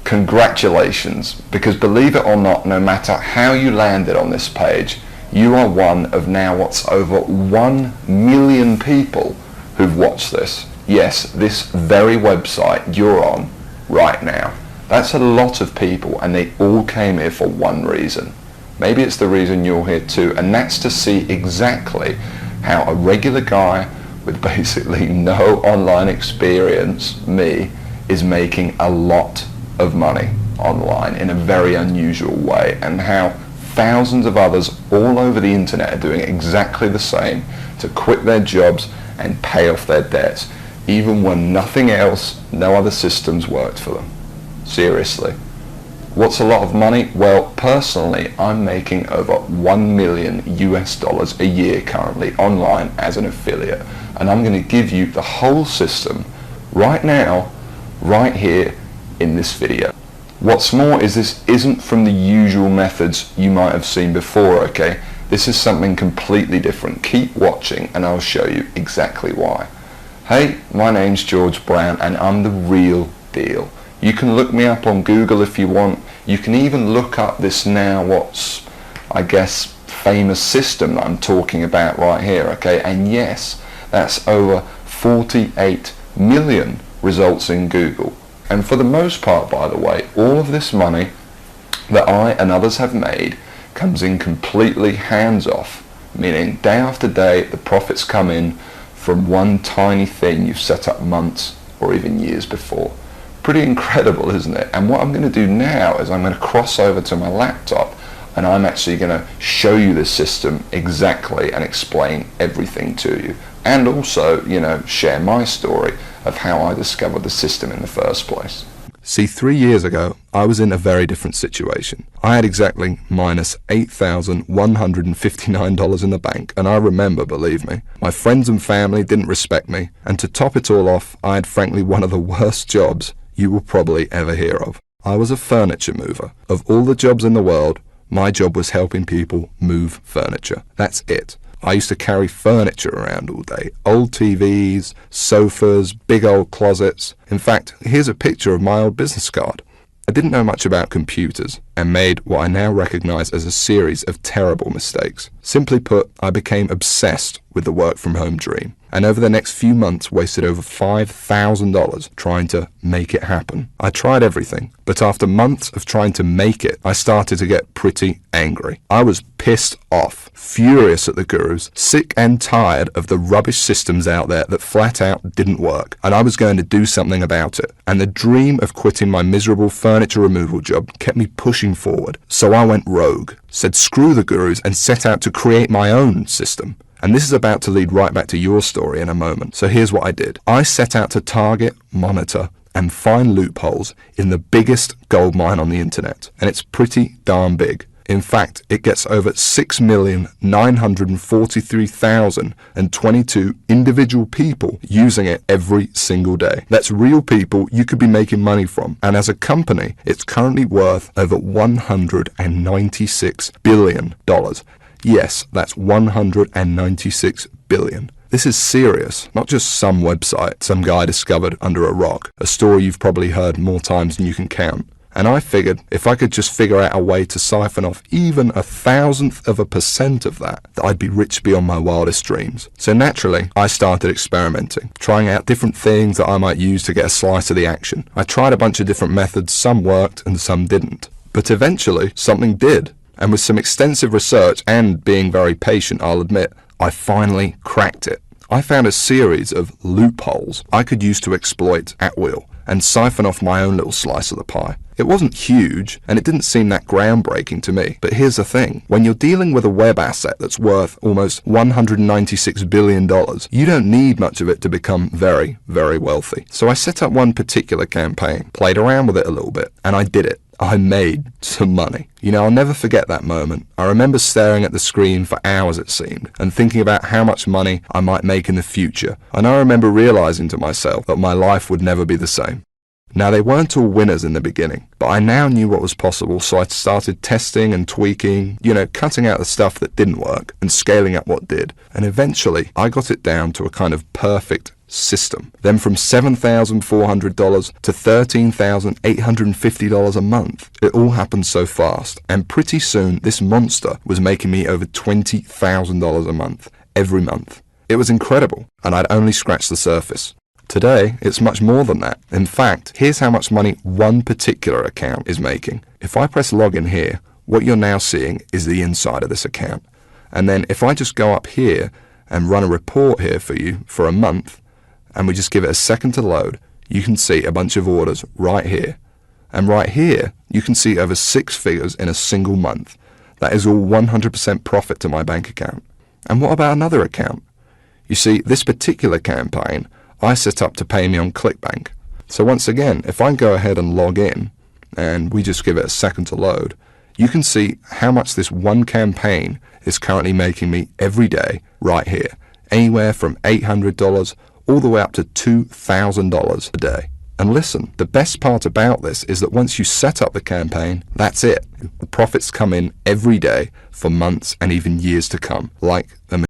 congratulations, because believe it or not, no matter how you landed on this page, you are one of now what's over 1 million people who've watched this. Yes, this very website you're on right now. That's a lot of people, and they all came here for one reason. Maybe it's the reason you're here too, and that's to see exactly how a regular guy with basically no online experience, me, is making a lot of money online in a very unusual way, and how thousands of others all over the internet are doing exactly the same to quit their jobs and pay off their debts, even when nothing else, no other systems worked for them. Seriously. What's a lot of money? Well, personally, I'm making over $1 million US a year currently online as an affiliate, and I'm going to give you the whole system right now, right here in this video. What's more is this isn't from the usual methods you might have seen before, okay? This is something completely different. Keep watching and I'll show you exactly why. Hey, my name's George Brown and I'm the real deal. You can look me up on Google if you want. You can even look up this now what's, I guess, famous system that I'm talking about right here, okay? And yes, that's over 48 million results in Google. And for the most part, by the way, all of this money that I and others have made comes in completely hands-off, meaning day after day the profits come in from one tiny thing you've set up months or even years before. Pretty incredible, isn't it? And what I'm going to do now is I'm going to cross over to my laptop and I'm actually going to show you this system exactly and explain everything to you. And also, you know, share my story of how I discovered the system in the first place. See, 3 years ago, I was in a very different situation. I had exactly minus $8,159 in the bank, and I remember, believe me, my friends and family didn't respect me, and to top it all off, I had frankly one of the worst jobs you will probably ever hear of. I was a furniture mover. Of all the jobs in the world, my job was helping people move furniture. That's it. I used to carry furniture around all day. Old TVs, sofas, big old closets. In fact, here's a picture of my old business card. I didn't know much about computers and made what I now recognize as a series of terrible mistakes. Simply put, I became obsessed with the work from home dream, and over the next few months wasted over $5,000 trying to make it happen. I tried everything, but after months of trying to make it, I started to get pretty angry. I was pissed off, furious at the gurus, sick and tired of the rubbish systems out there that flat out didn't work, and I was going to do something about it. And the dream of quitting my miserable furniture removal job kept me pushing forward. So I went rogue, said screw the gurus, and set out to create my own system. And this is about to lead right back to your story in a moment. So here's what I did. I set out to target, monitor, and find loopholes in the biggest goldmine on the internet. And it's pretty darn big. In fact, it gets over 6,943,022 individual people using it every single day. That's real people you could be making money from. And as a company, it's currently worth over $196 billion. Yes, that's $196 billion. This is serious, not just some website some guy discovered under a rock, a story you've probably heard more times than you can count. And I figured if I could just figure out a way to siphon off even 1,000,000% of that, I'd be rich beyond my wildest dreams. So naturally, I started experimenting, trying out different things that I might use to get a slice of the action. I tried a bunch of different methods, some worked and some didn't. But eventually, something did. And with some extensive research and being very patient, I'll admit, I finally cracked it. I found a series of loopholes I could use to exploit at will and siphon off my own little slice of the pie. It wasn't huge, and it didn't seem that groundbreaking to me. But here's the thing. When you're dealing with a web asset that's worth almost $196 billion, you don't need much of it to become very, very wealthy. So I set up one particular campaign, played around with it a little bit, and I did it. I made some money. You know, I'll never forget that moment. I remember staring at the screen for hours, it seemed, and thinking about how much money I might make in the future. And I remember realizing to myself that my life would never be the same. Now, they weren't all winners in the beginning, but I now knew what was possible, so I started testing and tweaking, cutting out the stuff that didn't work and scaling up what did. And eventually, I got it down to a kind of perfect system. Then from $7,400 to $13,850 a month. It all happened so fast, and pretty soon this monster was making me over $20,000 a month, every month. It was incredible, and I'd only scratched the surface. Today, it's much more than that. In fact, here's how much money one particular account is making. If I press login here, what you're now seeing is the inside of this account. And then if I just go up here and run a report here for you for a month, and we just give it a second to load, you can see a bunch of orders right here. And right here, you can see over 6 figures in a single month. That is all 100% profit to my bank account. And what about another account? You see, this particular campaign I set up to pay me on ClickBank. So once again, if I go ahead and log in, and we just give it a second to load, you can see how much this one campaign is currently making me every day right here. Anywhere from $800 all the way up to $2,000 a day. And listen, the best part about this is that once you set up the campaign, that's it. The profits come in every day for months and even years to come, like a